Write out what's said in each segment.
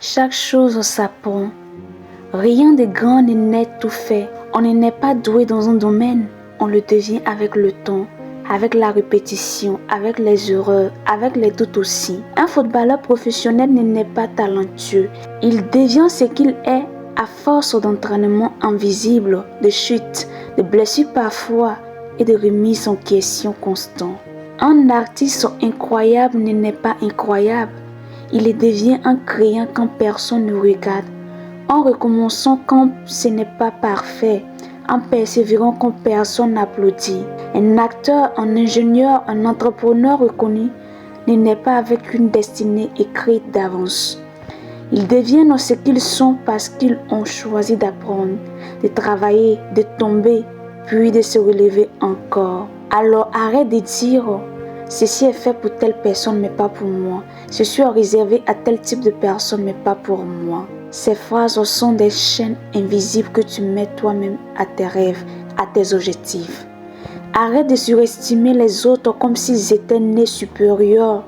Chaque chose s'apprend. Rien de grand ne naît tout fait. On ne naît pas doué dans un domaine. On le devient avec le temps, avec la répétition, avec les erreurs, avec les doutes aussi. Un footballeur professionnel ne naît pas talentueux. Il devient ce qu'il est à force d'entraînement invisible, de chutes, de blessures parfois et de remises en question constantes. Un artiste incroyable ne naît pas incroyable. Il devient un créant quand personne ne regarde, en recommençant quand ce n'est pas parfait, en persévérant quand personne n'applaudit. Un acteur, un ingénieur, un entrepreneur reconnu ne naît pas avec une destinée écrite d'avance. Ils deviennent ce qu'ils sont parce qu'ils ont choisi d'apprendre, de travailler, de tomber, puis de se relever encore. Alors arrête de dire « Ceci est fait pour telle personne mais pas pour moi. Ceci est réservé à tel type de personne mais pas pour moi. » Ces phrases sont des chaînes invisibles que tu mets toi-même à tes rêves, à tes objectifs. Arrête de surestimer les autres comme s'ils étaient nés supérieurs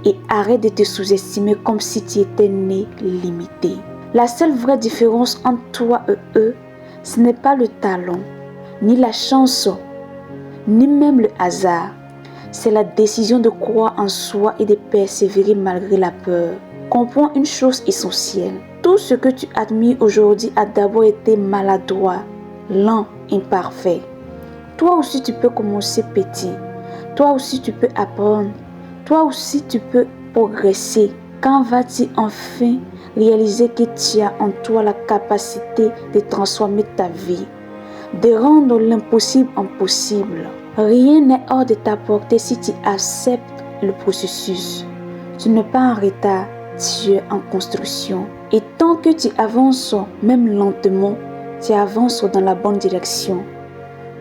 et arrête de te sous-estimer comme si tu étais né limité. La seule vraie différence entre toi et eux, ce n'est pas le talent, ni la chance, ni même le hasard. C'est la décision de croire en soi et de persévérer malgré la peur. Comprends une chose essentielle. Tout ce que tu admires aujourd'hui a d'abord été maladroit, lent, imparfait. Toi aussi tu peux commencer petit. Toi aussi tu peux apprendre. Toi aussi tu peux progresser. Quand vas-tu enfin réaliser que tu as en toi la capacité de transformer ta vie, de rendre l'impossible impossible? Rien n'est hors de ta portée si tu acceptes le processus. Tu n'es pas en retard, tu es en construction. Et tant que tu avances, même lentement, tu avances dans la bonne direction.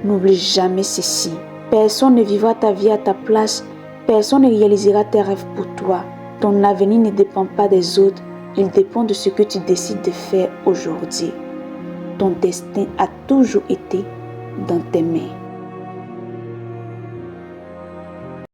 N'oublie jamais ceci. Personne ne vivra ta vie à ta place. Personne ne réalisera tes rêves pour toi. Ton avenir ne dépend pas des autres. Il dépend de ce que tu décides de faire aujourd'hui. Ton destin a toujours été dans tes mains.